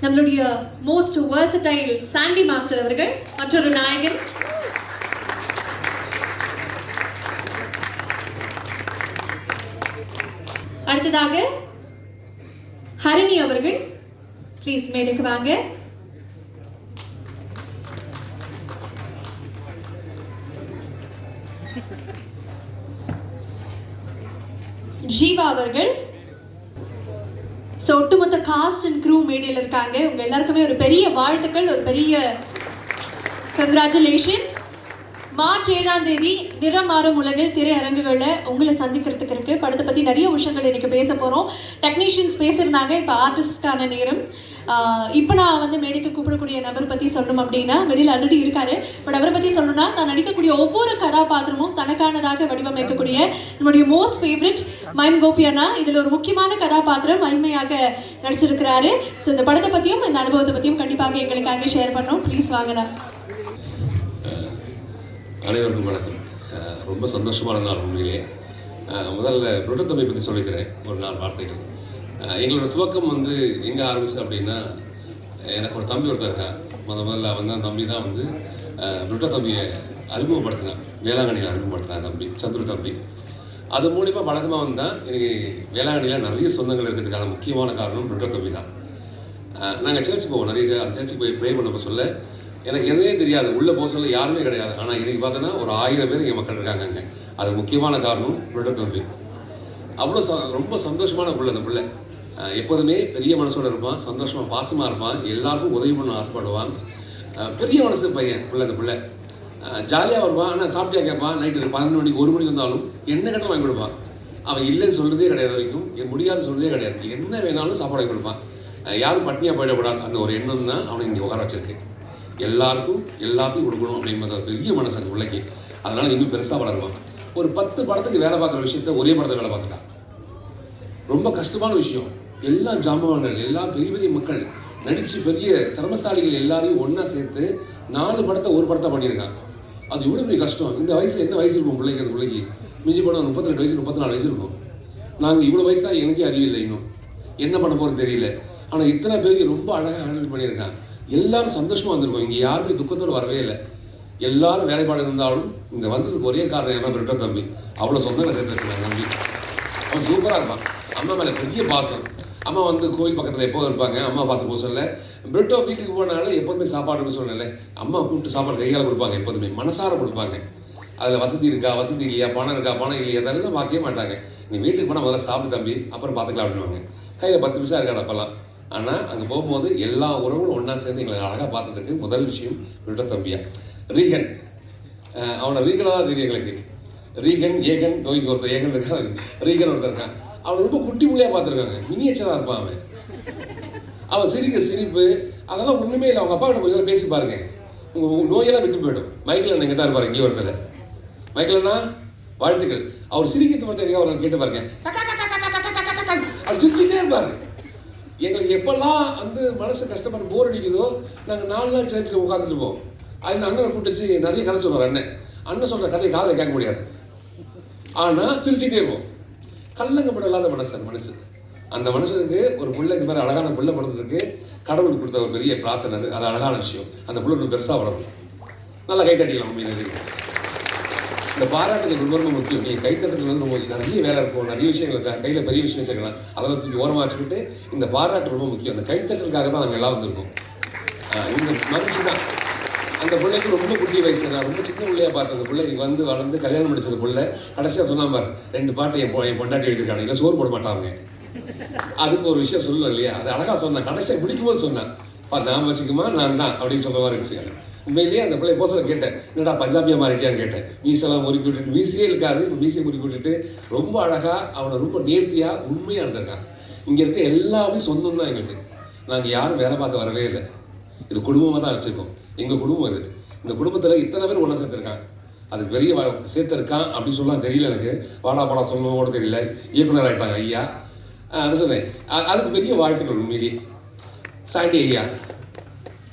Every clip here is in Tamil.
நம்மளுடைய மோஸ்ட் வெர்சடைல் சாண்டி மாஸ்டர் அவர்கள் மற்றொரு நாயகன். அடுத்ததாக ஹரிணி அவர்கள், ப்ளீஸ் மேடைக்கு வாங்க. ஜீவா அவர்கள். ஸோ ஒட்டுமொத்த காஸ்ட் அண்ட் க்ரூ மேடையில் இருக்காங்க. உங்க எல்லாருக்குமே ஒரு பெரிய வாழ்த்துக்கள், ஒரு பெரிய கங்க்ராச்சுலேஷன்ஸ். மார்ச் 7ஆம் தேதி நிறம் மாறும் உலகில் திரையரங்குகளில் உங்களை சந்திக்கிறதுக்கு இருக்குது. படத்தை பற்றி நிறைய விஷயங்கள் இன்றைக்கி பேச போகிறோம். டெக்னீஷியன்ஸ் பேசுகிறதாங்க. இப்போ ஆர்டிஸ்டான நேரம். இப்போ நான் வந்து மேடைக்கு கூப்பிடக்கூடிய நபர் பற்றி சொல்லணும் அப்படின்னா, வெளியில் ஆல்ரெடி இருக்காரு. பட் அவரை பற்றி சொல்லணும்னா, தான் நடிக்கக்கூடிய ஒவ்வொரு கதாபாத்திரமும் தனக்கானதாக வடிவமைக்கக்கூடிய நம்முடைய மோஸ்ட் ஃபேவரட் மைம் கோபி அண்ணா. இதில் ஒரு முக்கியமான கதாபாத்திரம் மைமையாக நடிச்சிருக்கிறாரு. ஸோ இந்த படத்தை பற்றியும் இந்த அனுபவத்தை பற்றியும் கண்டிப்பாக எங்களுக்காக ஷேர் பண்ணோம். ப்ளீஸ் வாங்கண்ணா. அனைவருக்கும் வணக்கம். ரொம்ப சந்தோஷமான நாள் உண்மையிலே. முதல்ல புருட்டத்தம்பி பற்றி சொல்லிக்கிறேன் ஒரு நாள் வார்த்தைகள். எங்களோட துவக்கம் வந்து எங்கே ஆரம்பிச்சு அப்படின்னா, எனக்கு ஒரு தம்பி ஒருத்தர் இருக்கான். முதல்ல அவன் தான் தம்பி தான் வந்து புருட்டத்தம்பியை அறிமுகப்படுத்தினான். வேளாங்கண்ணியில் அறிமுகப்படுத்தினான் தம்பி, சந்துரு தம்பி. அது மூலிமா பழக்கமாக வந்தால் எனக்கு வேளாங்கண்ணியில் நிறைய சொந்தங்கள் இருக்கிறதுக்கான முக்கியமான காரணம் புருட்டத்தம்பி தான். நாங்கள் சர்ச்சுக்கு போவோம், நிறைய சர்ச்சுக்கு போய் ப்ரே பண்ண சொல்ல எனக்கு எதுவே தெரியாது, உள்ளே போக சொல்ல யாருமே கிடையாது. ஆனால் இன்றைக்கி பார்த்தோன்னா ஒரு 1000 பேர் இங்கே மக்கள் இருக்காங்க அங்கே. அது முக்கியமான காரணம் புருட்டத்தம்பி. அவ்வளோ ரொம்ப சந்தோஷமான பிள்ளை அந்த பிள்ளை. எப்போதுமே பெரிய மனசோடு இருப்பான், சந்தோஷமாக பாசமாக இருப்பான், எல்லாருக்கும் உதவி பண்ண ஆசைப்படுவான். பெரிய மனசு பையன் பிள்ளை அந்த பிள்ளை. ஜாலியாக வருவான். ஆனால் சாப்பிட்டியா கேட்பான். நைட்டு 12 மணிக்கு 1 மணிக்கு வந்தாலும் என்ன கட்டம் வாங்கி கொடுப்பான். அவன் இல்லைன்னு சொல்கிறதே கிடையாது, வரைக்கும் முடியாது சொல்கிறதே கிடையாது. என்ன வேணாலும் சாப்பாடு வாங்கி கொடுப்பான். யாரும் பட்னியாக போயிடக்கூடாது அந்த ஒரு எண்ணம் தான் அவனை இங்கே உட்கார வச்சிருக்கு. எல்லாருக்கும் எல்லாத்தையும் கொடுக்கணும் அப்படிங்கிற பெரிய மனசு அந்த பிள்ளைக்கு. அதனால் இன்னும் பெருசாக வளருவான். ஒரு 10 படத்துக்கு வேலை பார்க்குற விஷயத்த ஒரே படத்தை வேலை பார்த்துட்டான். ரொம்ப கஷ்டமான விஷயம். எல்லா ஜாம்பவான்கள், எல்லா பெரிய பெரிய மக்கள் நடித்து பெரிய திறமசாலிகள் எல்லாரையும் ஒன்றா சேர்த்து 4 படத்தை ஒரு படத்தை பண்ணியிருக்காங்க. அது இவ்வளோ பெரிய கஷ்டம். இந்த வயசு என்ன வயசு இருக்கும் பிள்ளைக்கு? அந்த பிள்ளைக்கு மிஞ்சி படம் 32 வயசு 34 வயசு இருக்கும். நாங்கள் இவ்வளோ வயசாக எனக்கே அறிவில்லை, இன்னும் என்ன பண்ண போகிறோன்னு தெரியல. ஆனால் இத்தனை பேருக்கு ரொம்ப அழகாக ஹேண்டில் பண்ணியிருக்காங்க. எல்லாரும் சந்தோஷமாக வந்திருக்கோம். இங்கே யாருமே துக்கத்தோடு வரவே இல்லை. எல்லாரும் வேலைப்பாடு இருந்தாலும் இந்த வந்ததுக்கு ஒரே காரணம் என்ன, புருட்ட தம்பி. அவ்வளோ சொந்தங்களை சேர்த்து வச்சுருக்காங்க தம்பி. அவன் சூப்பராக இருப்பான். அம்மா மேலே பெரிய பாசம். அம்மா வந்து கோவில் பக்கத்தில் எப்போது இருப்பாங்க. அம்மா பார்த்து போக சொல்ல பிரிட்டோ வீட்டுக்கு போனால எப்போதுமே சாப்பாடுன்னு சொன்னல, அம்மா கூப்பிட்டு சாப்பாடு கையால் கொடுப்பாங்க. எப்போதுமே மனசார கொடுப்பாங்க. அதில் வசதி இருக்கா, வசதி இல்லையா, பணம் இருக்கா, பணம் இல்லையா, அதெல்லாம் பார்க்கவே மாட்டாங்க. நீ வீட்டுக்கு போனால் முதல்ல சாப்பிட்டு தம்பி, அப்புறம் பார்த்துக்கலாம் அப்படின்வாங்க. கையில் 10 பைசா இருக்காது அப்போல்லாம். ஆனால் அங்கே போகும்போது எல்லா உறவுகளும் ஒன்றா சேர்ந்து எங்களை அழகாக பார்த்ததுக்கு முதல் விஷயம் புருட்ட தம்பியா. ரீகன், அவனை ரீகனாக தான் தெரியும் எங்களுக்கு. ரீகன், ஏகன், நோய்க்கு ஒருத்தர் ஏகன் இருக்கான், ரீகன் ஒருத்தர் இருக்கான். அவன் ரொம்ப குட்டி புள்ளையாக பார்த்துருக்காங்க. மினியேச்சராக இருப்பான் அவன். அவன் சிரிப்பு அதெல்லாம் ஒன்றுமே இல்லை. அவங்க அப்பா கிட்ட கொஞ்சம் பேசி பாருங்க, உங்கள் நோயெல்லாம் விட்டு போயிடும். மைக்கில் நீங்கள் தான் இருப்பார் இங்கே ஒருத்தர். மைக்கில்னா வாழ்த்துக்கள். அவர் சிரிக்கிறது மட்டும் எதுக்காக அவர் கேட்டு பாருங்க. அவர் சிரிச்சுட்டே இருப்பார். எங்களுக்கு எப்பெல்லாம் வந்து மனசு கஷ்டப்பட்டு போர் அடிக்குதோ நாங்கள் 4 நாள் சர்ச்சில் உட்காந்துட்டு போவோம். அதில் அண்ணனை கூப்பிட்டுச்சு நிறைய கதை சொல்லுவார். அண்ணன் சொல்கிற கதையை காதில் கேட்க முடியாது, ஆனால் சிரிச்சுட்டே இருப்போம். கல்லங்கப்பட இல்லாத மனசு. அந்த மனுஷனுக்கு ஒரு பிள்ளைக்கு மேலே அழகான பிள்ளை படுறதுக்கு கடவுள் கொடுத்த ஒரு பெரிய பிரார்த்தனை. அது அழகான விஷயம். அந்த பிள்ளை இன்னும் பெருசாக வளரும். நல்லா கை தட்டிக்கலாம். உண்மையிலே இந்த பாராட்டுகள் ரொம்ப முக்கியம். நீங்கள் கைத்தட்டத்தில் வந்து ரொம்ப நிறைய வேலை இருக்கும், நிறைய விஷயங்கள் இருக்கா, கையில் பெரிய விஷயம் வச்சுக்கலாம். அதெல்லாம் தூக்கி ஓரமாக வச்சுக்கிட்டு இந்த பாராட்டு ரொம்ப முக்கியம். அந்த கைத்தட்டலுக்காக தான் நாங்கள் எல்லாம் வந்திருக்கோம். இந்த மனுஷன் தான் அந்த பிள்ளைக்கு ரொம்ப குட்டி வயசு. நான் ரொம்ப சின்ன பிள்ளையாக பார்த்தேன். அந்த பிள்ளை வந்து வளர்ந்து கல்யாணம் முடிச்சது பிள்ளை. கடைசியாக சொன்னாம 2 பாட்டு என் பொண்டாட்டி எழுதியிருக்காங்க, இல்லை சோறு போட மாட்டாங்க. அதுக்கு ஒரு விஷயம் சொல்லணும் இல்லையா, அது அழகாக சொன்னேன். கடைசியாக பிடிக்கும்போது சொன்னேன், நான் வச்சுக்குமா நான் தான் அப்படின்னு சொல்ல மாதிரி இருந்துச்சு. உண்மையிலேயே அந்த பிள்ளை போசல கேட்டேன், என்னடா பஞ்சாபியாக மாறிட்டியான்னு கேட்டேன். மீசெல்லாம் முறுக்கி விட்டுட்டு, மீசையே இருக்காது, மீசையை முறுக்கி விட்டுட்டு ரொம்ப அழகாக அவனை ரொம்ப நேர்த்தியாக உண்மையாக இருந்திருக்கான். இங்கே இருக்க எல்லாமே சொந்தம் தான் எங்களுக்கு. நாங்கள் யாரும் வேலை பார்க்க வரவே இல்லை. இது குடும்பமாக தான் வச்சுருக்கோம். எங்கள் குடும்பம் இது. இந்த குடும்பத்தில் இத்தனை பேர் ஒன்றா சேர்த்துருக்கான். அது பெரிய சேர்த்துருக்கான் அப்படின்னு சொல்லலாம் தெரியல எனக்கு. வாடா பாடா சொல்லணும் கூட தெரியல. இயக்குனர் ஆகிட்டாங்க ஐயா. அதை சொன்னேன். அதுக்கு பெரிய வாழ்த்துக்கள் உண்மையிலேயே. சாண்டி ஐயா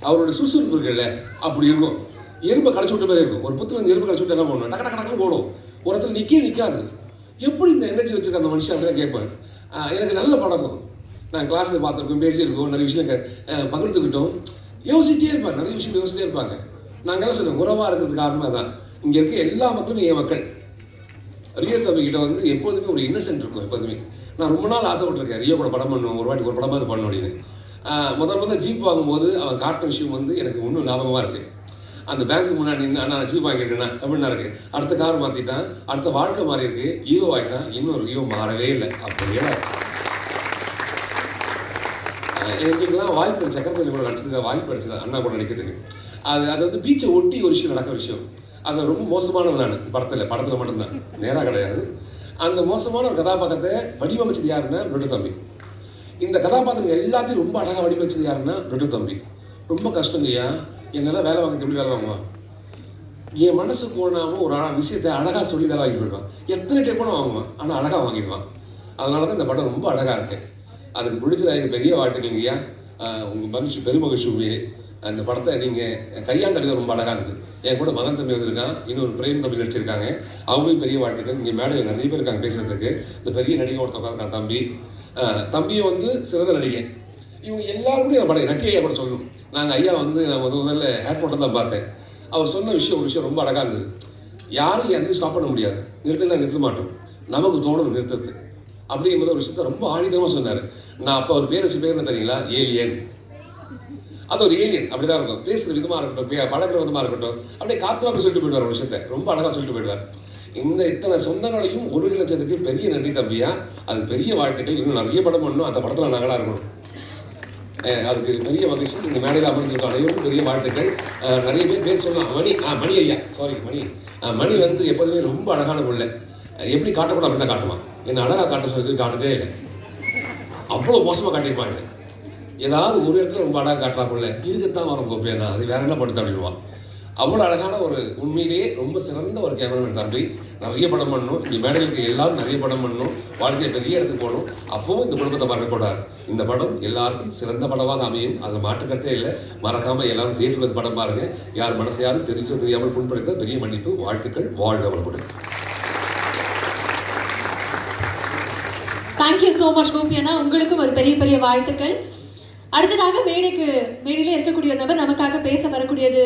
அவரோட சுறுசுறுப்பு இருக்குல்ல, அப்படி இருக்கும். எறும்பை கழிச்சு விட்ட மாதிரி இருக்கும். ஒரு புத்தில் வந்து எறும்பை கழிச்சு விட்டு என்ன பண்ணணும், டக்கு டக்கு ஓடும். ஒரு இடத்துல நிற்காது. எப்படி இந்த எனர்ஜி வச்சுருக்க அந்த மனுஷன் அப்படிதான் கேட்பேன். எனக்கு நல்ல பழக்கம். நாங்கள் கிளாஸில் பார்த்துருக்கோம், பேசியிருக்கோம், நிறைய விஷயம் பகிர்ந்துக்கிட்டோம். யோசிச்சிட்டே இருப்பாங்க, நிறைய விஷயம் யோசிச்சிட்டே இருப்பாங்க. நாங்கள் எல்லாம் சொல்லுவோம், உறவாக இருக்கிறது காரணமாக தான். இங்கே இருக்க எல்லா மக்களும் என் மக்கள். ரியோ தம்பிக்கிட்ட வந்து எப்போதுமே ஒரு இன்னசென்ட் இருக்கும். எப்போதுமே நான் ரொம்ப நாள் ஆசைப்பட்டிருக்கேன், ரியோ கூட படம் பண்ணணும், ஒரு வாட்டி ஒரு படமாக பண்ணணும் அப்படின்னு. முதல் ஜீப் வாங்கும்போது அவன் காட்டின விஷயம் வந்து எனக்கு இன்னும் ஞாபகமாக இருக்குது. அந்த பேங்க்கு முன்னாடி நின்று நான் ஜீப் வாங்கியிருக்கேண்ணா அப்படின்னா இருக்குது. அடுத்த கார் மாற்றிட்டான், அடுத்த வாழ்க்கை மாறி இருக்கு, ஹீரோ ஆகிட்டான், இன்னொரு ரியோ மாறவே இல்லை. அப்படியே எங்களுக்குலாம் வாய்ப்பு கிடைச்ச சக்கரத்தில் கூட நடிச்சது, வாய்ப்பு கிடைச்சது அண்ணா கூட நடிக்கிறதுக்கு. அது வந்து பீச்சை ஒட்டி ஒரு விஷயம் நடக்கிற விஷயம். அது ரொம்ப மோசமானவன் நான் படத்தில் மட்டும்தான், நேராக கிடையாது. அந்த மோசமான ஒரு கதாபாத்திரத்தை வடிவமைச்சது யாருன்னா பிரிட்டோ தம்பி. இந்த கதாபாத்திரங்கள் எல்லாத்தையும் ரொம்ப அழகாக வடிவமைச்சது யாருன்னா பிரிட்டோ தம்பி. ரொம்ப கஷ்டங்கய்யா, என்னெல்லாம் வேலை வாங்க எப்படி வேலை வாங்குவான். என் மனசு போனாமல் ஒரு விஷயத்தை அழகாக சொல்லி வேலை வாங்கிட்டு போயிடுவான். எத்தனை டைப் கூட வாங்குவான், ஆனால் அழகாக வாங்கிடுவான். அதனால தான் இந்த படம் ரொம்ப அழகாக இருக்கு. அதுக்கு பிடிச்சதா எனக்கு பெரிய வாழ்த்துக்கள்ங்கய்யா. உங்கள் மகிழ்ச்சி பெருமகிழ்ச்சி உண்மையிலே. அந்த படத்தை நீங்கள் கையாண்ட விதம் ரொம்ப அழகாக இருக்குது. என் கூட மதன் தம்பி வந்திருக்கான், இன்னொரு பிரேம் தம்பி நடிச்சிருக்காங்க, அவங்களும் பெரிய வாழ்த்துக்கள். இங்கே மேடையில் நிறைய பேர் இருக்காங்க பேசுறதுக்கு. இந்த பெரிய நடிகை ஒருத்தர் உட்காந்துருக்கான் தம்பி. தம்பியை வந்து சிறந்த நடிகை. இவங்க எல்லாருமே நான் படம் நட்டி ஐயா கூட சொல்லணும். நாங்கள் ஐயா வந்து நான் முதல்ல ஏர்போர்ட்டில் தான் பார்த்தேன். அவர் சொன்ன ஒரு விஷயம் ரொம்ப அழகாக இருந்தது. யாரும் எதையும் ஸ்டாப் பண்ண முடியாது, நிறுத்த மாட்டோம், நமக்கு தோணும் நிறுத்துறது அப்படிங்கிற ஒரு விஷயத்த ரொம்ப ஆணிதமாக சொன்னார். நான் அப்போ அவர் பேர் வச்சு பேர் என்ன தெரியுங்களா? ஏலியன். அது ஒரு ஏலியன் அப்படி தான் இருக்கும். பேசுகிற விதமாக இருக்கட்டும், பழகிற விதமாக இருக்கட்டும், அப்படியே காத்துவாக்க சொல்லிட்டு போயிடுவார். ஒரு விஷயத்தை ரொம்ப அழகாக சொல்லிட்டு போயிடுவார். இத்தனை சொந்தங்களையும் ஒரு லட்சத்துக்கு பெரிய நன்றி தம்பியா. அது பெரிய வாழ்த்துக்கள். இன்னும் நிறைய படம் பண்ணணும், அந்த படத்தில் நாங்களாக இருக்கணும். அதுக்கு பெரிய மகிழ்ச்சி. இந்த மேடையில் அமர்ந்திருக்க அனைவருக்கும் பெரிய வாழ்த்துக்கள். நிறைய பேர் சொல்லலாம். மணி ஐயா, சாரி மணி வந்து எப்போதுமே ரொம்ப அழகான பிள்ளை. எப்படி காட்டக்கூட அப்படி தான் காட்டுவான். என்னை அழகாக காட்ட சொல்லி காட்டுதே இல்லை. அவ்வளோ மோசமாக காட்டியிருப்பாங்க. ஏதாவது ஒரு இடத்துல ரொம்ப அழகாக காட்டுறாப்புல இதுக்குத்தான் வரும் கோப்பையா, அது வேற என்ன படுத்த அப்படின்வான். அவ்வளோ அழகான ஒரு உண்மையிலேயே ரொம்ப சிறந்த ஒரு கேமராமேன் தம்பி. நிறைய படம் பண்ணணும், இங்கே மேடையில் இருக்க எல்லாரும் நிறைய படம் பண்ணணும், வாழ்க்கையை பெரிய இடத்துக்கு போகணும். அப்பவும் இந்த குடும்பத்தை மறக்கக்கூடாது. இந்த படம் எல்லாருக்கும் சிறந்த படமாக அமையும், அது மாற்றுக்கருத்தே இல்லை. மறக்காமல் எல்லாரும் தேர்வு படம் பாருங்க. யார் மனசை யாரும் தெரியாமல் புண்படுத்த பெரிய மன்னிப்பு. வாழ்த்துக்கள். வாழ்க வளமுடன். தேங்க்யூ ஸோ மச் கோபி அண்ணா, உங்களுக்கும் ஒரு பெரிய பெரிய வாழ்த்துக்கள். அடுத்ததாக மேடையிலே இருக்கக்கூடிய நபர் நமக்காக பேச வரக்கூடியது,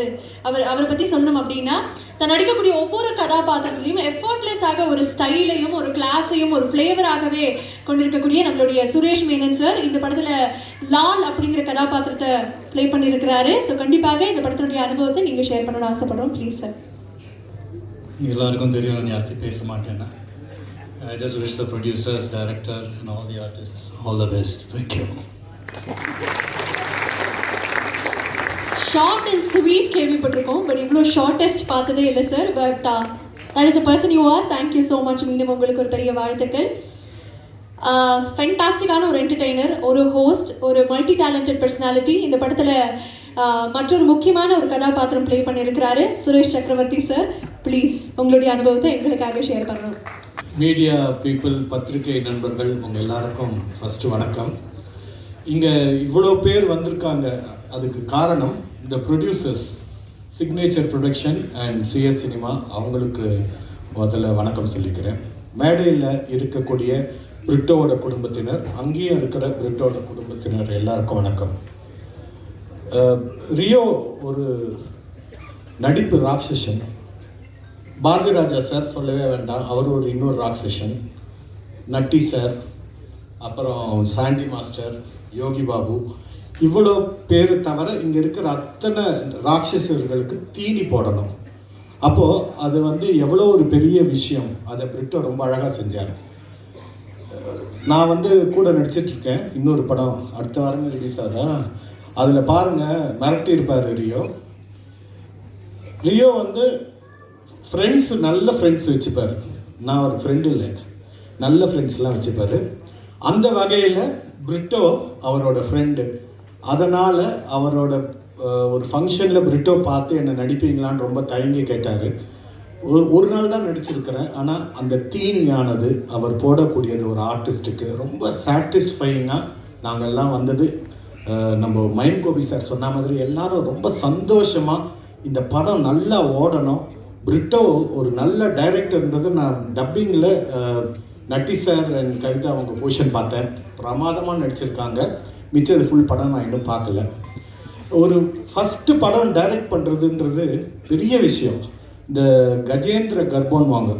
அவரை பற்றி சொல்லணும் அப்படின்னா, தான் நடிக்கக்கூடிய ஒவ்வொரு கதாபாத்திரத்திலையும் எஃபர்ட்லெஸ்ஸாக ஒரு ஸ்டைலையும் ஒரு கிளாஸையும் ஒரு ஃப்ளேவராகவே கொண்டிருக்கக்கூடிய நம்மளுடைய சுரேஷ் மேனன் சார் இந்த படத்தில் லால் அப்படிங்கிற கதாபாத்திரத்தை ப்ளே பண்ணியிருக்கிறாரு. ஸோ கண்டிப்பாக இந்த படத்தினுடைய அனுபவத்தை நீங்கள் ஷேர் பண்ணணும்னு ஆசைப்படுறோம். Please sir. எல்லாருக்கும் தெரியும் நான் ஜாஸ்தி பேச மாட்டேன்னா. I just wish the producers, director and all the artists all the best. Thank you. Short and sweet கேள்விப்பட்டிருக்கோம், பட் இவ்வளோ ஷார்ட்டஸ்ட் பார்த்ததே இல்லை sir. But that is the person you are. Thank you so much. மீண்டும் உங்களுக்கு ஒரு பெரிய வாழ்த்துக்கள். ஃபென்டாஸ்டிக்கான ஒரு என்டர்டெய்னர், ஒரு ஹோஸ்ட், ஒரு மல்டி டேலண்டட் பர்சனாலிட்டி. இந்த படத்தில் மற்றொரு முக்கியமான ஒரு கதாபாத்திரம் ப்ளே பண்ணியிருக்கிறாரு சுரேஷ் சக்கரவர்த்தி சார். ப்ளீஸ் உங்களுடைய அனுபவத்தை எங்களுக்காக ஷேர் பண்ணணும். மீடியா பீப்புள், பத்திரிகை நண்பர்கள், உங்கள் எல்லாருக்கும் ஃபஸ்ட்டு வணக்கம். இங்கே இவ்வளோ பேர் வந்திருக்காங்க, அதுக்கு காரணம் இந்த producers, signature production and CS cinema. அவங்களுக்கு முதல்ல வணக்கம் சொல்லிக்கிறேன். மேடையில் இருக்கக்கூடிய பிரிட்டோவோட குடும்பத்தினர், அங்கேயும் இருக்கிற பிரிட்டோட குடும்பத்தினர் எல்லாருக்கும் வணக்கம். ரியோ ஒரு நடிப்பு ராட்சசன். பாரதி ராஜா சார் சொல்லவே வேண்டாம், அவர் ஒரு இன்னொரு ராட்சசன். நட்டி சார், அப்புறம் சாண்டி மாஸ்டர், யோகி பாபு, இவ்வளோ பேர் தவிர இங்கே இருக்கிற அத்தனை ராட்சசர்களுக்கு தீனி போடணும். அப்போது அது வந்து எவ்வளோ ஒரு பெரிய விஷயம். அதை பிரிட்டோ ரொம்ப அழகாக செஞ்சார். நான் வந்து கூட நடிச்சிட்ருக்கேன். இன்னொரு படம் அடுத்த வாரம் ரிலீஸ் ஆகுதா, அதில் பாருங்கள், மிரட்டி இருப்பார் ரியோ வந்து ஃப்ரெண்ட்ஸ், நல்ல ஃப்ரெண்ட்ஸ் வச்சுப்பார். நான் ஒரு ஃப்ரெண்டு இல்லை, நல்ல ஃப்ரெண்ட்ஸ்லாம் வச்சுப்பார். அந்த வகையில் பிரிட்டோ அவரோட ஃப்ரெண்டு. அதனால் அவரோட ஒரு ஃபங்க்ஷனில் பிரிட்டோ பார்த்து என்னை நடிப்பீங்களான்னு ரொம்ப தயங்கி கேட்டார். ஒரு நாள் தான் நடிச்சிருக்கிறேன். ஆனால் அந்த தீனியானது அவர் போடக்கூடியது ஒரு ஆர்டிஸ்ட்டுக்கு ரொம்ப சாட்டிஸ்ஃபையிங்காக நாங்கள்லாம் வந்தது. நம்ம மைம் கோபி சார் சொன்ன மாதிரி எல்லாரும் ரொம்ப சந்தோஷமாக இந்த படம் நல்லா ஓடணும். பிரிட்டோ ஒரு நல்ல டைரக்டர்ன்றது நான் டப்பிங்கில் நட்டி சார் அண்ட் கவிதா அவங்க பொசிஷன் பார்த்தேன், பிரமாதமாக நடிச்சிருக்காங்க. மிச்சது ஃபுல் படம் நான் இன்னும் பார்க்கல. ஒரு ஃபஸ்ட்டு படம் டைரக்ட் பண்ணுறதுன்றது பெரிய விஷயம். இந்த கஜேந்திர கர்ப்பன் வாங்க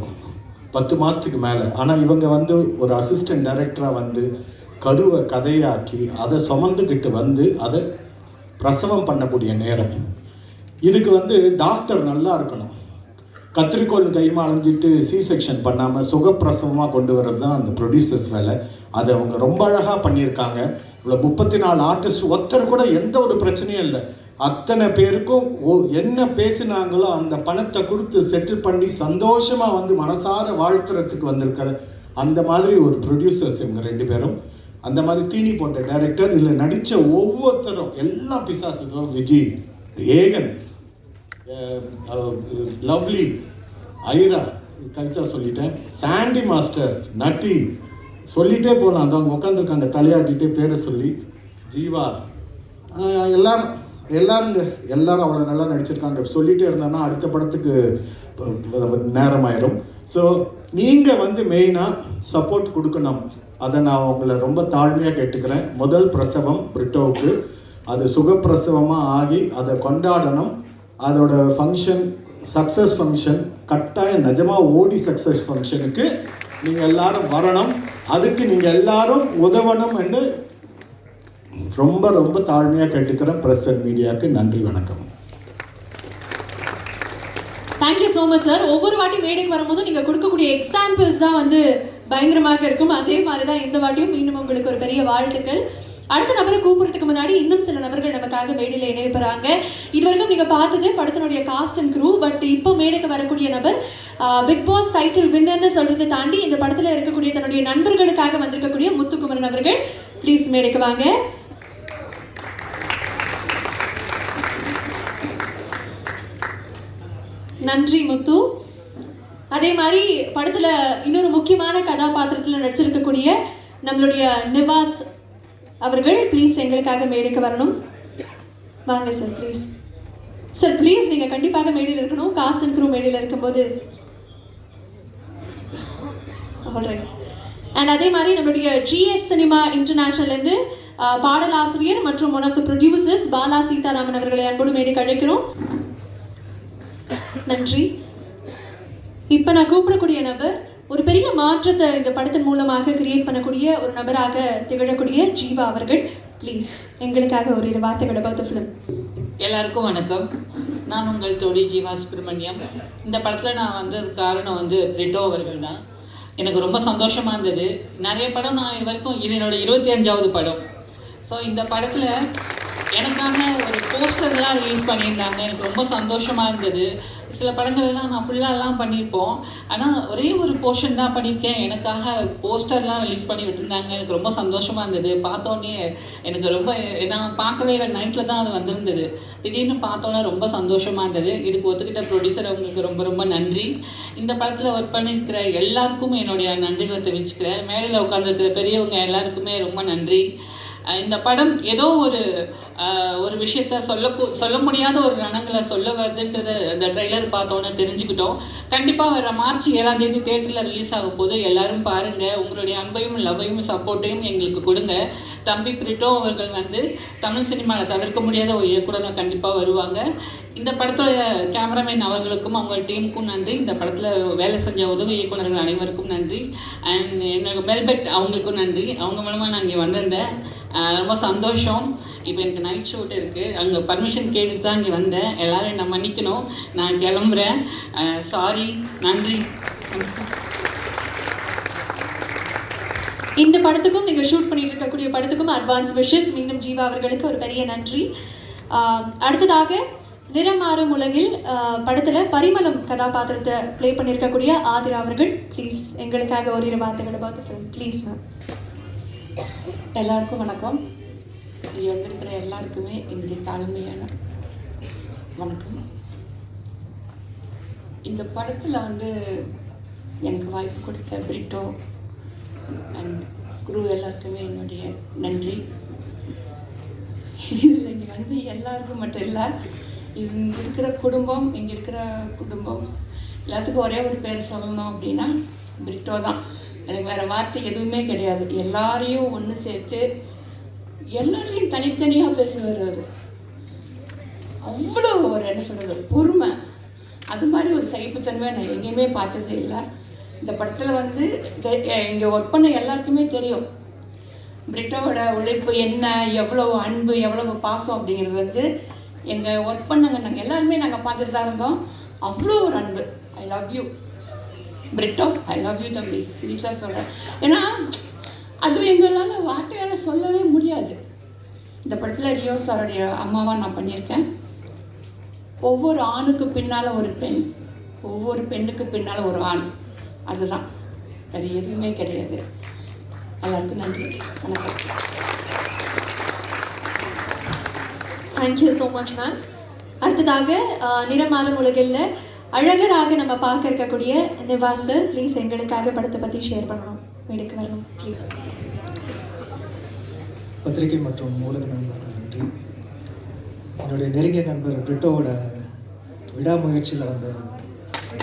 10 மாதத்துக்கு மேலே. ஆனால் இவங்க வந்து ஒரு அசிஸ்டன்ட் டைரக்டராக வந்து கருவை கதையாக்கி அதை சுமந்துக்கிட்டு வந்து அதை பிரசவம் பண்ணக்கூடிய நேரம். இதுக்கு வந்து டாக்டர் நல்லா இருக்கணும். கத்திரிக்கோள் கைமா அலைஞ்சிட்டு சி செக்ஷன் பண்ணாமல் சுகப்பிரசவமாக கொண்டு வர்றது தான் அந்த ப்ரொடியூசர்ஸ் வேலை. அதை அவங்க ரொம்ப அழகாக பண்ணியிருக்காங்க. இவ்வளோ 34 ஆர்டிஸ்ட் ஒருத்தர் கூட எந்த ஒரு பிரச்சனையும் இல்லை. அத்தனை பேருக்கும் என்ன பேசினாங்களோ அந்த பணத்தை கொடுத்து செட்டில் பண்ணி சந்தோஷமாக வந்து மனசார வாழ்த்துறதுக்கு வந்திருக்கிற அந்த மாதிரி ஒரு ப்ரொடியூசர்ஸ் இவங்க 2 பேரும். அந்த மாதிரி தீனி போட்ட டைரக்டர். இதில் நடித்த ஒவ்வொருத்தரும் எல்லாம் பிசாசு. விஜய், ஏகன், லவ்லி, ஐரா, கவிதா சொல்லிட்டேன், சாண்டி மாஸ்டர், நட்டி சொல்லிகிட்டே போகலாம். அந்த அவங்க உட்காந்துருக்காங்க தலையாட்டிகிட்டே பேரை சொல்லி, ஜீவா, எல்லாரும் அவ்வளோ நல்லா நடிச்சிருக்காங்க. சொல்லிகிட்டே இருந்தோன்னா அடுத்த படத்துக்கு நேரமாயிரும். ஸோ நீங்கள் வந்து மெயினாக சப்போர்ட் கொடுக்கணும். அதை நான் உங்களை ரொம்ப தாழ்மையாக கேட்டுக்கிறேன். முதல் பிரசவம் பிரிட்டோவுக்கு, அது சுகப்பிரசவமாக ஆகி அதை கொண்டாடணும். அதோட ஃபங்க்ஷன் சக்ஸஸ் ஃபங்க்ஷன் கட்டாயம் நிஜமாக ஓடி சக்ஸஸ் ஃபங்க்ஷனுக்கு நீங்கள் எல்லாரும் வரணும். அதுக்கு நீங்கள் எல்லாரும் உதவணும் என்று ரொம்ப ரொம்ப தாழ்மையாக கேட்டுக்கிறேன். ப்ரெஸ் அண்ட் மீடியாவுக்கு நன்றி, வணக்கம். Thank you so much sir. ஒவ்வொரு வாட்டி மேடைக்கு வரும்போது நீங்கள் கொடுக்கக்கூடிய எக்ஸாம்பிள்ஸ் தான் வந்து பயங்கரமாக இருக்கும். அதே மாதிரி தான் இந்த வாட்டியும் மீண்டும் உங்களுக்கு ஒரு பெரிய வாழ்த்துக்கள். அடுத்த நபரை கூப்பிடுறதுக்கு முன்னாடி இன்னும் சில நபர்கள் நமக்காக மேடையில் இணைய போகிறாங்க. இது வரைக்கும் நீங்கள் பார்த்தது படத்தினுடைய காஸ்ட் அண்ட் க்ரூ. பட் இப்போ மேடைக்கு வரக்கூடிய நபர் பிக் பாஸ் டைட்டில் வின்னர்னு சொல்கிறத தாண்டி இந்த படத்தில் இருக்கக்கூடிய தன்னுடைய நண்பர்களுக்காக வந்திருக்கக்கூடிய முத்துக்குமரன் அவர்கள். ப்ளீஸ் மேடைக்கு வாங்க. நன்றி முத்து. அதே மாதிரி படத்தில் இன்னொரு முக்கியமான கதாபாத்திரத்தில் நடிச்சிருக்கக்கூடிய நம்மளுடைய நிவாஸ் அவர்கள் ப்ளீஸ் எங்களுக்காக மேடைக்கு வரணும். வாங்க சார், ப்ளீஸ் சார், ப்ளீஸ் நீங்கள் கண்டிப்பாக மேடையில் இருக்கணும். காஸ்ட் அண்ட் க்ரூ மேடையில் இருக்கும்போது. ஆல்ரைட். அண்ட் அதே மாதிரி நம்மளுடைய ஜிஎஸ் சினிமா இன்டர்நேஷனல்லேருந்து பாடலாசிரியர் மற்றும் one of the producers Bala Seetharaman அவர்களை அன்போடு மேடைக்கு அழைக்கிறோம். நன்றி. இப்போ நான் கூப்பிடக்கூடிய நபர் ஒரு பெரிய மாற்றத்தை இந்த படத்தின் மூலமாக கிரியேட் பண்ணக்கூடிய ஒரு நபராக திகழக்கூடிய ஜீவா அவர்கள். ப்ளீஸ் எங்களுக்காக ஒரு 2 வார்த்தைகள் about the film. எல்லாருக்கும் வணக்கம். நான் உங்கள் தோழி ஜீவா சுப்ரமணியம். இந்த படத்தில் நான் வந்தது காரணம் வந்து பிரிட்டோ அவர்கள் தான். எனக்கு ரொம்ப சந்தோஷமாக இருந்தது. நிறைய படம் நான் இது வரைக்கும், இது என்னோட 25வது படம். ஸோ இந்த படத்தில் எனக்காக ஒரு போஸ்டர்லாம் ரிலீஸ் பண்ணியிருந்தாங்க. எனக்கு ரொம்ப சந்தோஷமாக இருந்தது. சில படங்கள்லாம் நான் ஃபுல்லாலாம் பண்ணியிருப்போம், ஆனால் ஒரே ஒரு போர்ஷன் தான் பண்ணியிருக்கேன். எனக்காக போஸ்டர்லாம் ரிலீஸ் பண்ணி விட்டுருந்தாங்க. எனக்கு ரொம்ப சந்தோஷமாக இருந்தது. பார்த்தோன்னே எனக்கு ரொம்ப, நான் பார்க்கவே இல்லை, நைட்டில் தான் அது வந்திருந்தது. திடீர்னு பார்த்தோன்னே ரொம்ப சந்தோஷமாக இருந்தது. இதுக்கு ஒத்துக்கிட்ட ப்ரொடியூசர் அவங்களுக்கு ரொம்ப ரொம்ப நன்றி. இந்த படத்தில் ஒர்க் பண்ணியிருக்கிற எல்லாருக்கும் என்னுடைய நன்றிகளை தெரிவிச்சுக்கிறேன். மேடையில் உட்காந்துருக்கிற பெரியவங்க எல்லாருக்குமே ரொம்ப நன்றி. இந்த படம் ஏதோ ஒரு விஷயத்த சொல்ல முடியாத ஒரு ரணங்களை சொல்ல வருதுன்றது இந்த ட்ரெய்லர் பார்த்தோன்னே தெரிஞ்சுக்கிட்டோம். கண்டிப்பாக வர மார்ச் 7ஆம் தேதி தேட்டரில் ரிலீஸ் ஆகும் போது எல்லாரும் பாருங்கள். உங்களுடைய அன்பையும் லவ்வையும் சப்போர்ட்டையும் எங்களுக்கு கொடுங்க. தம்பி பிரிட்டோ அவர்கள் வந்து தமிழ் சினிமாவில் தவிர்க்க முடியாத ஒரு இயக்குனராக கண்டிப்பாக வருவாங்க. இந்த படத்தோட கேமராமேன் அவர்களுக்கும் அவங்க டீமுக்கும் நன்றி. இந்த படத்தில் வேலை செஞ்ச உதவி இயக்குனர்கள் அனைவருக்கும் நன்றி. அண்ட் என்னோட மெல்பெட் அவங்களுக்கும் நன்றி. அவங்க மூலமாக நான் இங்கே வந்திருந்தேன். ரொம்ப சந்தோஷம். இப்போ எனக்கு நைட் ஷூட் இருக்குது, அங்கே பர்மிஷன் கேட்டுட்டு தான் இங்கே வந்தேன். எல்லோரும் என்னை மன்னிக்கணும், நான் கிளம்புறேன். சாரி, நன்றி. இந்த படத்துக்கும் நீங்கள் ஷூட் பண்ணிட்டு இருக்கக்கூடிய படத்துக்கும் அட்வான்ஸ் விஷஸ். மீண்டும் ஜீவா அவர்களுக்கு ஒரு பெரிய நன்றி. அடுத்ததாக நிறமாறும் உலகில் படத்தில் பரிமளம் கதாபாத்திரத்தை ப்ளே பண்ணியிருக்கக்கூடிய ஆதிரா அவர்கள். ப்ளீஸ் எங்களுக்காக ஒரு 2 வார்த்தைகள் about the film. Please ma'am. எல்லாருக்கும் வணக்கம். இங்கே வந்திருக்கிற எல்லாருக்குமே என்னுடைய தாழ்மையான வணக்கம். இந்த படத்தில் வந்து எனக்கு வாய்ப்பு கொடுத்த பிரிட்டோ அண்ட் குரு எல்லாருக்குமே என்னுடைய நன்றி. இதில் இங்கே வந்து எல்லாருக்கும் மட்டும் இல்லை, இங்கே இருக்கிற குடும்பம் எல்லாத்துக்கும் ஒரே ஒரு பேர் சொல்லணும் அப்படின்னா பிரிட்டோ தான். எனக்கு வேறு வார்த்தை எதுவுமே கிடையாது. எல்லாரையும் ஒன்று சேர்த்து எல்லாரையும் தனித்தனியாக பேசுவார் அவர். அவ்வளோ ஒரு என்ன சொல்கிறது, பொறுமை. அது மாதிரி ஒரு சகிப்புத்தன்மை நான் எங்கேயுமே பார்த்ததே இல்லை. இந்த படத்தில் வந்து இங்கே ஒர்க் பண்ண எல்லாருக்குமே தெரியும் பிரிட்டோவோட உழைப்பு என்ன, எவ்வளோ அன்பு, எவ்வளவு பாசம் அப்படிங்கிறது வந்து எங்கள் ஒர்க் பண்ணங்க நாங்கள் எல்லாருமே நாங்கள் பார்த்துட்டு தான் இருந்தோம். அவ்வளோ ஒரு அன்பு. I love you Britto, I love you தம்பி, சீரியஸாக சொல்கிறேன். ஏன்னா அது எங்களால் வார்த்தையால் சொல்லவே முடியாது. இந்த படத்தில் ரியோ சாருடைய அம்மாவாக நான் பண்ணியிருக்கேன். ஒவ்வொரு ஆணுக்கு பின்னால் ஒரு பெண், ஒவ்வொரு பெண்ணுக்கு பின்னால் ஒரு ஆண். அதுதான், அது எதுவுமே கிடையாது. எல்லாருக்கும் நன்றி, வணக்கம். Thank you so much ma'am. அடுத்ததாக நிறமாறும் உலகில் அழகராக நம்ம பார்க்க இருக்கக்கூடிய நிவாஸ் சார், ப்ளீஸ் எங்களுக்காக படத்தை பற்றி ஷேர் பண்ணணும், வீடுக்கு வரணும். பத்திரிகை மற்றும் ஊடக நண்பர்கள் நன்றி. என்னுடைய நெருங்கிய நண்பர் பிரிட்டோவோட விடாமுயற்சியில் வந்த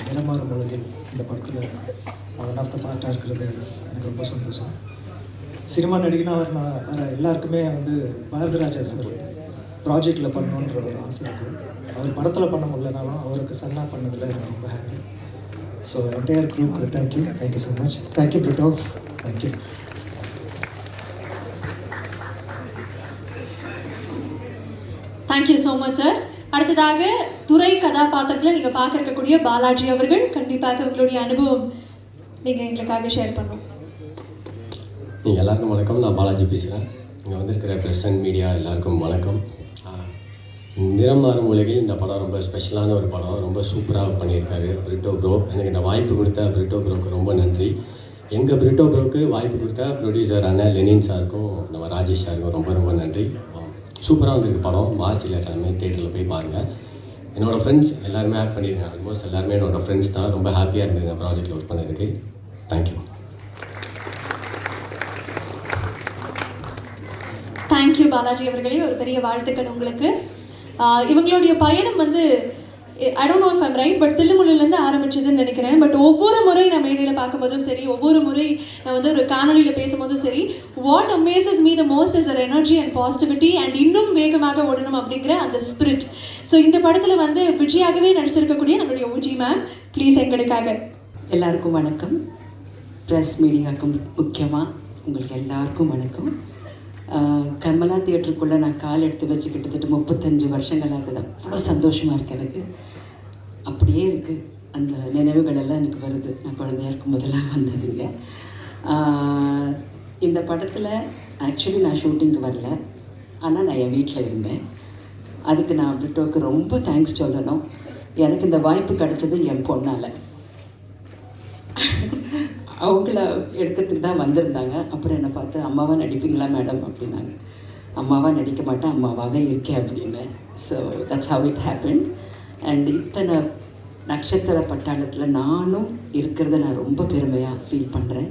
நிறமாறும் உலகில் இந்த படத்தில் ஒன் ஆஃப் த பார்ட்டாக இருக்கிறது எனக்கு ரொம்ப சந்தோஷம். சினிமா நடிகனா வர எல்லாருக்குமே வந்து பாரதிராஜா சார் ப்ராஜெக்டில் பண்ணணுன்ற ஒரு ஆசை இருக்குது. அவர் படத்தில் பண்ண முடியலனாலும் அவருக்கு சன்னா பண்ணதில் எனக்கு ரொம்ப happy. So entire group thank you so much. Thank you Britto, thank you. Thank you so much sir. அடுத்ததாக துறை கதாபாத்திரத்தில் நீங்கள் பார்க்க இருக்கக்கூடிய பாலாஜி அவர்கள், கண்டிப்பாக உங்களுடைய அனுபவம் நீங்கள் எங்களுக்காக ஷேர் பண்ணணும். நீங்கள் எல்லாருக்கும் வணக்கம். நான் பாலாஜி பேசுகிறேன். இங்கே வந்திருக்கிற ப்ரெஸ் அண்ட் மீடியா எல்லாருக்கும் வணக்கம். நிறம் மாறும் உலகில் இந்த படம் ரொம்ப ஸ்பெஷலான ஒரு படம். ரொம்ப சூப்பராக பண்ணியிருக்காரு பிரிட்டோ ப்ரோ. எனக்கு இந்த வாய்ப்பு கொடுத்த பிரிட்டோ ப்ரோக்கு ரொம்ப நன்றி. எங்கள் பிரிட்டோ ப்ரோக்கு வாய்ப்பு கொடுத்த ப்ரொடியூசர் அண்ணன் லெனின் சாருக்கும் நம்ம ராஜேஷ் சாருக்கும் ரொம்ப ரொம்ப நன்றி. சூப்பராக வந்திருக்கு படம். மார்ச்சில் எல்லாமே தேட்டரில் போய் பாருங்கள். என்னோடய ஃப்ரெண்ட்ஸ் எல்லாருமே ஆட் பண்ணியிருக்காங்க. ஆல்மோஸ்ட் எல்லாருமே என்னோடய ஃப்ரெண்ட்ஸ் தான். ரொம்ப ஹாப்பியாக இருந்தது இந்த ப்ராஜெக்டில் ஒர்க் பண்ணதுக்கு. தேங்க்யூ. தேங்க்யூ பாலாஜி அவர்களே, ஒரு பெரிய வாழ்த்துக்கள் உங்களுக்கு. இவங்களுடைய பயணம் வந்து I don't know if I'm right, but தில்லுமுல்லுலேருந்து ஆரம்பிச்சதுன்னு நினைக்கிறேன். பட் ஒவ்வொரு முறை நான் மேடையில் பார்க்கும்போதும் சரி, ஒவ்வொரு முறை நான் வந்து ஒரு காணொலியில் பேசும்போதும் சரி, what amazes me the most is அர் எனர்ஜி அண்ட் பாசிட்டிவிட்டி அண்ட் இன்னும் வேகமாக ஓடணும் அப்படிங்கிற அந்த ஸ்பிரிட். ஸோ இந்த படத்தில் வந்து விஜயாகவே நடிச்சிருக்கக்கூடிய நம்மளுடைய ஓஜி மேம், ப்ளீஸ் எங்களுக்காக. எல்லாருக்கும் வணக்கம். ப்ரெஸ் மீடியாவுக்கும் முக்கியமாக உங்களுக்கு எல்லாருக்கும் வணக்கம். கமலா தியேட்டருக்குள்ளே நான் கால் எடுத்து வச்சு கிட்டத்தட்ட 35 வருஷங்கள் ஆகுது. அவ்வளோ சந்தோஷமாக இருக்குது எனக்கு. அப்படியே இருக்குது, அந்த நினைவுகள் எல்லாம் எனக்கு வருது. நான் குழந்தையா இருக்கும் போதெல்லாம் வந்ததுங்க. இந்த படத்தில் ஆக்சுவலி நான் ஷூட்டிங்க்கு வரல, ஆனால் நான் என் வீட்டில் இருந்தேன். அதுக்கு நான் பிரிட்டோவுக்கு ரொம்ப தேங்க்ஸ் சொல்லணும். எனக்கு இந்த வாய்ப்பு கிடைச்சது என் பொண்ணால். அவங்கள எடுக்கிறதுக்கு தான் வந்திருந்தாங்க. அப்புறம் என்னை பார்த்து அம்மாவாக நடிப்பீங்களா மேடம் அப்படின்னாங்க. அம்மாவாக நடிக்க மாட்டேன், அம்மாவாகவே இருக்கேன் அப்படின்னு. So that's how it happen. And இத்தனை நட்சத்திர பட்டாளத்தில் நானும் இருக்கிறத நான் ரொம்ப பெருமையாக ஃபீல் பண்ணுறேன்.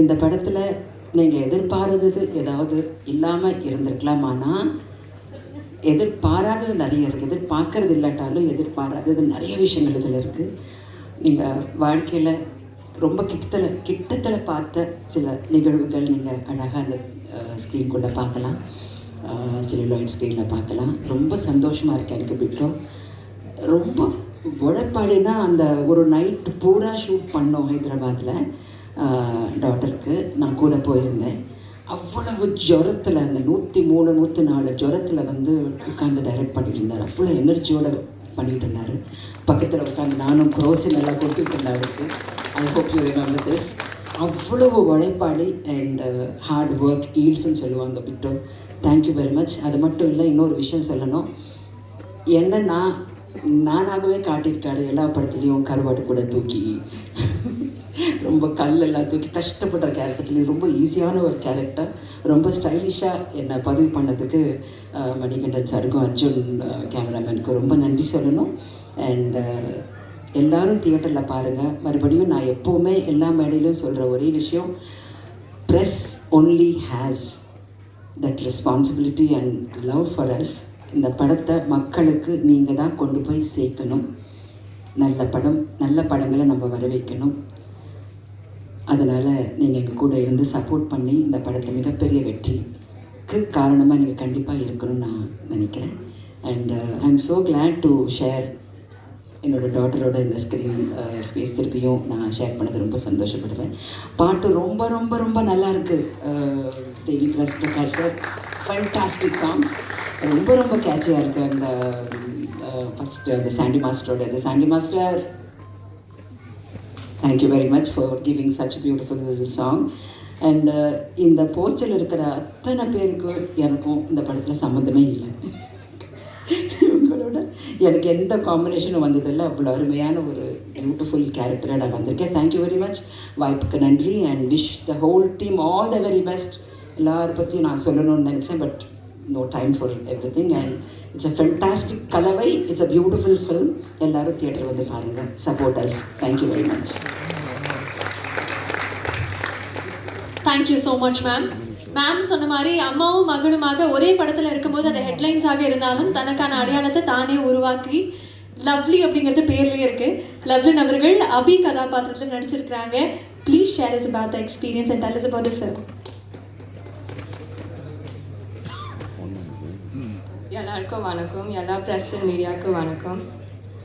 இந்த படத்தில் நீங்கள் எதிர்பாராதது ஏதாவது இல்லாமல் இருந்திருக்கலாமானா, எதிர்பாராதது நிறைய இருக்குது. எதிர்பார்க்கறது இல்லாட்டாலும் எதிர்பாராதது நிறைய விஷயங்கள் இதில் இருக்குது. நீங்கள் வாழ்க்கையில் ரொம்ப கிட்டத்தில் பார்த்த சில நிகழ்வுகள் நீங்கள் அழகாக அந்த ஸ்க்ரீன்குள்ளே பார்க்கலாம், செல்லுலாய்ட் ஸ்க்ரீனில் பார்க்கலாம். ரொம்ப சந்தோஷமாக இருக்கேன் எனக்கு. பிரிட்டோ ரொம்ப உழைப்பாளினா, அந்த ஒரு நைட்டு பூரா ஷூட் பண்ணோம் ஹைதராபாத்தில். டாக்டருக்கு நான் கூட போயிருந்தேன். அவ்வளவு ஜுரத்தில், அந்த 103 104 ஜுரத்தில் வந்து உட்காந்து டைரக்ட் பண்ணிட்டு இருந்தார். அவ்வளோ எனர்ஜியோடு பண்ணிகிட்டு இருந்தார். பக்கத்தில் உட்காந்து நானும் குரோசின் எல்லாம் கொடுத்துட்டு இருந்தாருக்கு. I hope you remember this. அவ்வளவு உழைப்பாளி அண்ட் ஹார்ட் ஒர்க், ஈல்ஸ்ன்னு சொல்லுவாங்க பிரிட்டோ. Thank you very much. அது மட்டும் இல்லை, இன்னொரு விஷயம் சொல்லணும். என்னன்னா, நானாகவே காட்டியிருக்காரு எல்லா படத்துலேயும். கருவாடு கூட தூக்கி ரொம்ப கல்லெல்லாம் தூக்கி கஷ்டப்படுற கேரக்டர்ஸ்லேயும் ரொம்ப ஈஸியான ஒரு கேரக்டர். ரொம்ப ஸ்டைலிஷாக என்னை பதிவு பண்ணதுக்கு மணிகண்டன் சாருக்கும் அர்ஜுன் கேமராமேனுக்கும் ரொம்ப நன்றி சொல்லணும். அண்ட் எல்லோரும் தியேட்டரில் பாருங்கள். மறுபடியும் நான் எப்போவுமே எல்லா மேடையிலும் சொல்கிற ஒரே விஷயம், press only has that responsibility and love for us. இந்த படத்தை மக்களுக்கு நீங்கள் தான் கொண்டு போய் சேர்க்கணும். நல்ல படங்களை நம்ம வர வைக்கணும். அதனால் நீங்கள் எங்கள் கூட இருந்து சப்போர்ட் பண்ணி இந்த படத்தை மிகப்பெரிய வெற்றிக்கு காரணமாக நீங்கள் கண்டிப்பாக இருக்கணும்னு நான் நினைக்கிறேன். And I am so glad to share என்னோடய டாட்டரோட இந்த ஸ்க்ரீன் ஸ்பேஸ் திருப்பியும் நான் ஷேர் பண்ணது ரொம்ப சந்தோஷப்படுறேன். பாட்டு ரொம்ப ரொம்ப ரொம்ப நல்லா இருக்குது. தேவி பிரகாஷ் சார் ஃபண்டாஸ்டிக் சாங்ஸ், ரொம்ப ரொம்ப கேட்சியாக இருக்குது. அந்த ஃபஸ்ட்டு அந்த சாண்டி மாஸ்டரோட இந்த Sandy master, thank you very much for giving such beautiful song. And இந்த போஸ்டரில் இருக்கிற அத்தனை பேருக்கு எனக்கும் இந்த படத்தில் சம்மந்தமே இல்லை. உங்களோட எனக்கு எந்த காம்பினேஷனும் வந்ததில்லை. அவ்வளோ அருமையான ஒரு பியூட்டிஃபுல் கேரக்டராக நான் வந்திருக்கேன். தேங்க்யூ வெரி மச், வாய்ப்புக்கு நன்றி. And wish the whole team all the very best. எல்லாரை பற்றியும் நான் சொல்லணும்னு நினச்சேன், but no time for everything, and it's a fantastic கலவை, it's a beautiful film. எல்லாரும் தியேட்டர் வந்து பாருங்க, support us. Thank you very much. Thank you so much ma'am. Ma'am சொன்ன மாதிரி அம்மாவும் மகனுமாக ஒரே படத்தில் இருக்கும்போது அது ஹெட்லைன்ஸாக இருந்தாலும் தனக்கான அடையாளத்தை தானே உருவாக்கி லவ்லி அப்படிங்கிறது பேர்லேயே இருக்குது. லவ்லின் அவர்கள் அபி கதாபாத்திரத்தில் நடிச்சிருக்கிறாங்க. Please share us about the experience and tell us about the film. எல்லாருக்கும் வணக்கம், எல்லா ப்ரெஸ் அண்ட் மீடியாவுக்கும் வணக்கம்.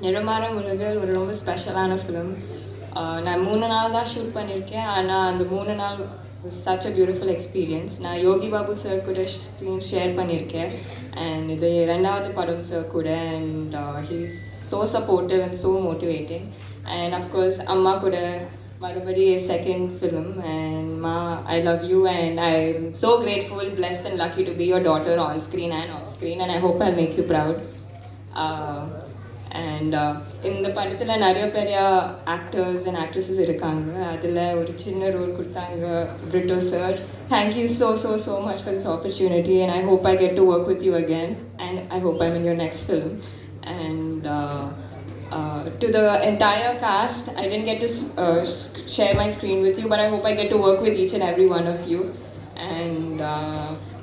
நிறமாறும் உலகில் ஒரு ரொம்ப ஸ்பெஷலான ஃபிலிம். நான் 3 நாள் தான் ஷூட் பண்ணியிருக்கேன், ஆனால் அந்த 3 நாள் சச் அ பியூட்டிஃபுல் எக்ஸ்பீரியன்ஸ். நான் யோகி பாபு சார் கூட ஸ்க்ரீன் ஷேர் பண்ணியிருக்கேன், அண்ட் இது 2வது படம் சார் கூட. And he is so supportive and so motivating. And of course அம்மா கூட மறுபடி second film. And Ma, I love you, and I'm so grateful, blessed and lucky to be your daughter on screen and off screen, and I hope I'll make you proud. இந்த படத்தில் நிறைய பெரிய ஆக்டர்ஸ் அண்ட் ஆக்ட்ரஸஸ் இருக்காங்க. அதில் ஒரு சின்ன ரோல் கொடுத்தாங்க Britto sir. Thank you so so so much for this opportunity, and I hope I get to work with you again, and I hope I'm in your next film. And to the entire cast, I didn't get to share my screen with you, but I hope I get to work with each and every one of you. And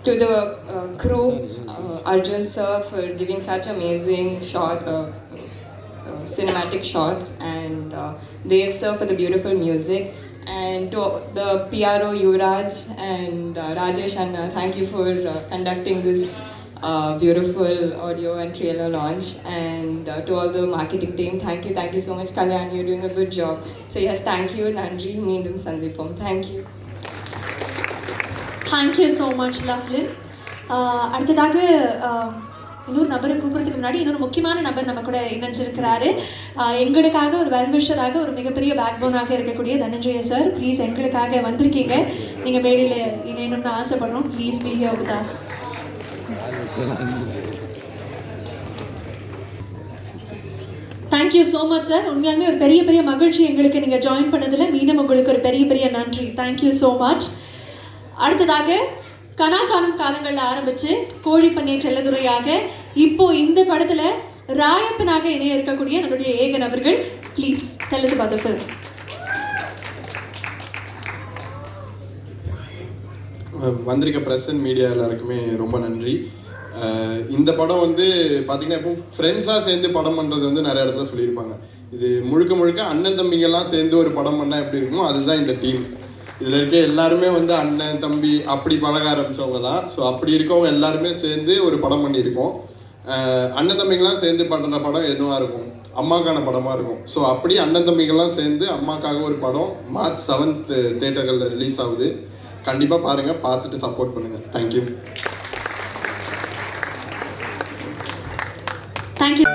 to the crew, Arjun sir for giving such amazing cinematic shots, and Dev sir for the beautiful music, and to the PRO Yuvraj and Rajesh Anna, thank you for conducting this beautiful audio and trailer launch. And to all the marketing team, thank you so much. Kalyan, you're doing a good job. So yes, thank you. Nandri, meendum sandipom. Thank you. Thank you so much, Lovelin. அடுத்ததாக இன்னொரு நபரை கூப்பிட்றதுக்கு முன்னாடி இன்னொரு முக்கியமான நபர் நம்ம கூட இணைஞ்சிருக்கிறாரு. எங்களுக்காக ஒரு வெல்விஷராக ஒரு மிகப்பெரிய பேக்போனாக இருக்கக்கூடிய தனஞ்சய சார், ப்ளீஸ் எங்களுக்காக வந்திருக்கீங்க. நீங்கள் மேடையில் இணையணும்னு ஆசைப்படுறோம். Please be here with us. Thank you so much sir. உண்மையாலுமே ஒரு பெரிய பெரிய மகிழ்ச்சி எங்களுக்கு நீங்கள் ஜாயின் பண்ணதில். மீண்டும் உங்களுக்கு ஒரு பெரிய பெரிய நன்றி. Thank you so much. அடுத்ததாக கனாக்காலம் காலங்களில் ஆரம்பித்து கோழிப்பண்ணை செல்லதுறையாக இப்போ இந்த படத்தில் ராயப்பனாக இணைய இருக்கக்கூடிய நம்மளுடைய ஏகன் அவர்கள், please tell us about the film. வந்திருக்க ப்ரெஸ் அண்ட் மீடியா எல்லாருக்குமே ரொம்ப நன்றி. இந்த படம் வந்து பார்த்திங்கன்னா இப்போ ஃப்ரெண்ட்ஸாக சேர்ந்து படம் பண்ணுறது வந்து நிறைய இடத்துல சொல்லியிருப்பாங்க. இது முழுக்க முழுக்க அண்ணன் தம்பிங்கெல்லாம் சேர்ந்து ஒரு படம் பண்ணால் எப்படி இருக்குமோ அதுதான் இந்த டீம். இதில் இருக்க எல்லாருமே வந்து அண்ணன் தம்பி அப்படி பழக ஆரம்பித்தவங்க தான். ஸோ அப்படி இருக்கவங்க எல்லாருமே சேர்ந்து ஒரு படம் பண்ணியிருக்கோம். அண்ணன் தம்பிங்கெல்லாம் சேர்ந்து பண்ணுற படம் எதுவாக இருக்கும், அம்மாக்கான படமாக இருக்கும். ஸோ அப்படி அண்ணன் தம்பிங்கெல்லாம் சேர்ந்து அம்மாக்காக ஒரு படம் March 7th தேட்டர்களில் ரிலீஸ் ஆகுது. கண்டிப்பாக பாருங்கள், பார்த்துட்டு சப்போர்ட் பண்ணுங்கள். தேங்க்யூ. தேங்க்யூ.